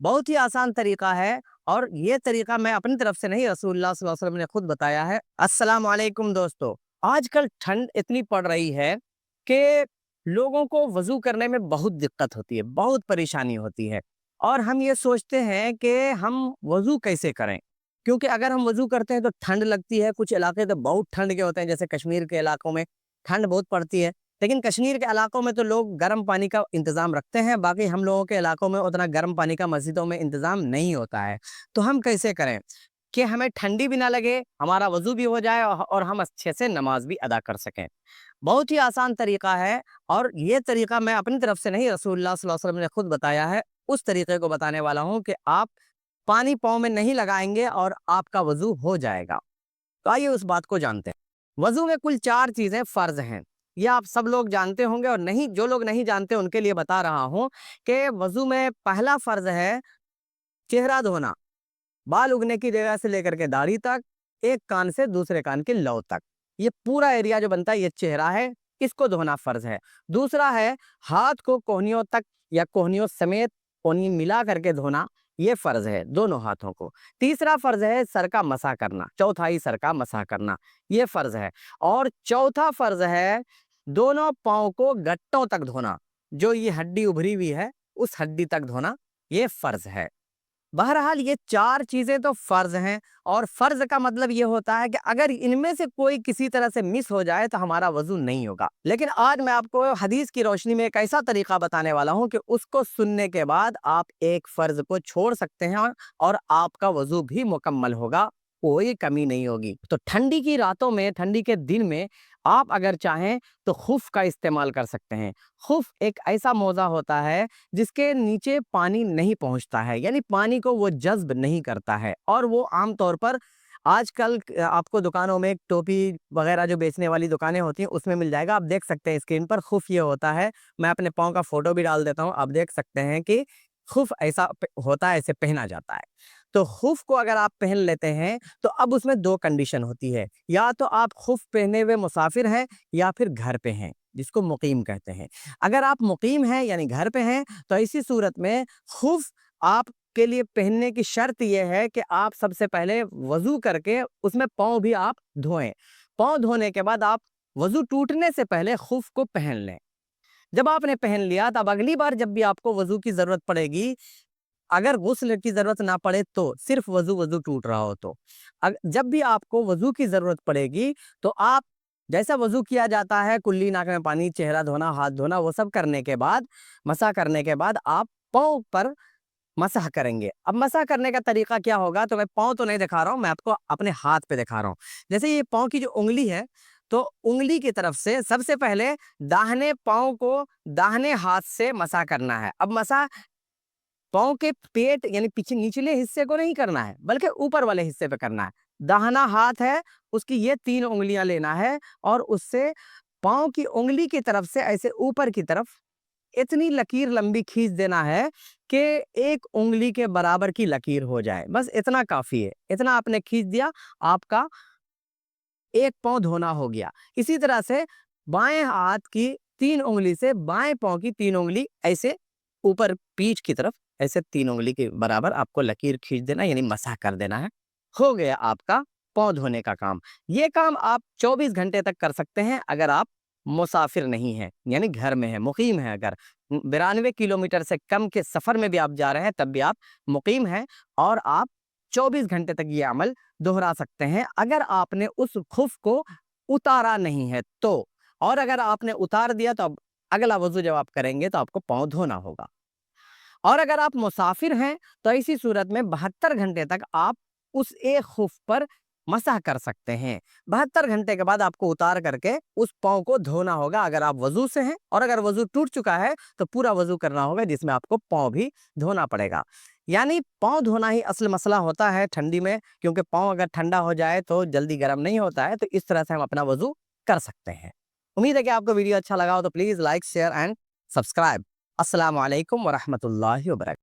बहुत ही आसान तरीका है और ये तरीका मैं अपनी तरफ से नहीं, रसूलुल्लाह सल्लल्लाहु अलैहि वसल्लम ने खुद बताया है। अस्सलाम वालेकुम दोस्तों, आजकल ठंड इतनी पड़ रही है कि लोगों को वज़ू करने में बहुत दिक्कत होती है, बहुत परेशानी होती है और हम ये सोचते हैं कि हम वज़ू कैसे करें? क्योंकि अगर हम वज़ू करते हैं तो ठंड लगती है, कुछ इलाके तो बहुत ठंड के होते हैं, जैसे कश्मीर के इलाकों में ठंड बहुत पड़ती है। लेकिन कश्मीर के इलाकों में तो लोग गर्म पानी का इंतज़ाम रखते हैं, बाकी हम लोगों के इलाकों में उतना गर्म पानी का मस्जिदों में इंतज़ाम नहीं होता है। तो हम कैसे करें कि हमें ठंडी भी ना लगे, हमारा वज़ू भी हो जाए और हम अच्छे से नमाज़ भी अदा कर सकें? बहुत ही आसान तरीका है और ये तरीका मैं अपनी तरफ से नहीं, रसूलुल्लाह सल्लल्लाहु अलैहि वसल्लम ने खुद बताया है। उस तरीके को बताने वाला हूँ कि आप पानी पाँव में नहीं लगाएँगे और आपका वज़ू हो जाएगा। तो आइए उस बात को जानते हैं। वज़ू में कुल 4 चीज़ें फ़र्ज़ हैं। ये आप सब लोग जानते होंगे और नहीं, जो लोग नहीं जानते उनके लिए बता रहा हूँ कि वज़ू में पहला फ़र्ज़ है चेहरा धोना, बाल उगने की जगह से लेकर के दाढ़ी तक, एक कान से दूसरे कान की लौ तक। ये पूरा एरिया जो बनता है ये चेहरा है, इसको धोना फ़र्ज़ है। दूसरा है हाथ को कोहनियों तक या कोहनियों समेत कोहनी मिला करके धोना, ये फ़र्ज़ है दोनों हाथों को। तीसरा फ़र्ज़ है सर का मसाह करना, चौथाई सर का मसाह करना, ये फ़र्ज़ है। और चौथा फ़र्ज़ है दोनों पाँव को गट्टों तक धोना, जो ये हड्डी उभरी हुई है, उस हड्डी तक धोना, ये फ़र्ज़ है। बहरहाल ये 4 चीज़ें तो फ़र्ज़ हैं और फ़र्ज़ का मतलब ये होता है कि अगर इनमें से कोई किसी तरह से मिस हो जाए तो हमारा वज़ू नहीं होगा। लेकिन आज मैं आपको हदीस की रोशनी में एक ऐसा तरीका बताने वाला हूँ कि उसको सुनने के बाद आप एक फ़र्ज़ को छोड़ सकते हैं और आपका वज़ू भी मुकम्मल होगा, कोई कमी नहीं होगी। तो ठंडी की रातों में, ठंडी के दिन में आप अगर चाहें तो खुफ़ का इस्तेमाल कर सकते हैं। खुफ़ एक ऐसा मोज़ा होता है जिसके नीचे पानी नहीं पहुँचता है, यानी पानी को वो जज़्ब नहीं करता है और वो आम तौर पर आजकल आपको दुकानों में एक टोपी वग़ैरह जो बेचने वाली दुकानें होती हैं, उसमें मिल जाएगा। आप देख सकते हैं स्क्रीन पर खुफ़ ये होता है। मैं अपने पाँव का फ़ोटो भी डाल देता हूँ, आप देख सकते हैं कि खुफ़ ऐसा होता है, ऐसे पहना जाता है। तो खुफ़ को अगर आप पहन लेते हैं, तो अब उसमें 2 कंडीशन होती है, या तो आप खुफ़ पहने हुए मुसाफ़िर हैं या फिर घर पे हैं, जिसको मुक़ीम कहते हैं। अगर आप मुक़ीम हैं यानी घर पे हैं, तो ऐसी सूरत में खुफ़ आपके लिए पहनने की शर्त ये है कि आप सबसे पहले वज़ू करके उसमें पाँव भी आप धोएँ। पाँव धोने के बाद आप वज़ू टूटने से पहले खुफ़ को पहन लें। जब आपने पहन लिया, तब अगली बार जब भी आपको वज़ू की ज़रूरत पड़ेगी, अगर गुस्ल की ज़रूरत ना पड़े तो, सिर्फ़ वज़ू टूट रहा हो तो। जब भी आपको वज़ू की ज़रूरत पड़ेगी, तो आप जैसा वज़ू किया जाता है, कुल्ली, नाक में पानी, चेहरा धोना, हाथ धोना, वो सब करने के बाद, मसा करने के बाद आप पाँव पर मसह करेंगे। अब मसह करने का तरीका क्या होगा, तो मैं पाँव तो नहीं दिखा रहा हूँ, मैं आपको अपने हाथ पे दिखा रहा हूँ। जैसे ये पाँव की जो उँगली है, तो उँगली की तरफ से सबसे पहले दाहिने पाँव को दाहिने हाथ से मसह करना है। अब मसह पाँव के पेट यानी पीछे निचले हिस्से को नहीं करना है, बल्कि ऊपर वाले हिस्से पे करना है। दाहिना हाथ है, उसकी ये 3 उँगलियाँ लेना है और उससे पाँव की उँगली की तरफ से ऐसे ऊपर की तरफ इतनी लकीर लंबी खींच देना है कि 1 उँगली के बराबर की लकीर हो जाए। बस इतना काफ़ी है। इतना आपने खींच दिया, आपका एक पाँव धोना हो गया। इसी तरह से बाएँ हाथ की 3 उँगली से बाएँ पाँव की 3 उँगली ऐसे ऊपर पीठ की तरफ ऐसे 3 उँगली के बराबर आपको लकीर खींच देना, यानी मसाह कर देना है। हो गया आपका पाँव धोने का काम। ये काम आप 24 घंटे तक कर सकते हैं अगर आप मुसाफिर नहीं हैं, यानी घर में हैं, मुक़ीम हैं अगर। 92 किलोमीटर से कम के सफ़र में भी आप जा रहे हैं, तब भी आप मुक़ीम हैं और आप 24 घंटे तक ये अमल दोहरा सकते हैं, अगर आपने उस खुफ़ को उतारा नहीं है तो। और अगर आपने उतार दिया, तो अब अगला वज़ू जब आप करेंगे तो आपको पाँव धोना होगा। और अगर आप मुसाफिर हैं, तो ऐसी सूरत में 72 घंटे तक आप उस एक खुफ़ पर मसह कर सकते हैं। 72 घंटे के बाद आपको उतार करके उस पाँव को धोना होगा अगर आप वज़ू से हैं, और अगर वज़ू टूट चुका है तो पूरा वज़ू करना होगा, जिसमें आपको पाँव भी धोना पड़ेगा। यानी पाँव धोना ही असल मसला होता है ठंडी में, क्योंकि पाँव अगर ठंडा हो जाए तो जल्दी गर्म नहीं होता है, तो इस तरह से हम अपना वज़ू कर सकते हैं। उम्मीद है कि आपको वीडियो अच्छा लगा हो, तो please like, share and subscribe. अस्सलामु अलैकुम व रहमतुल्लाहि व बरकातहू।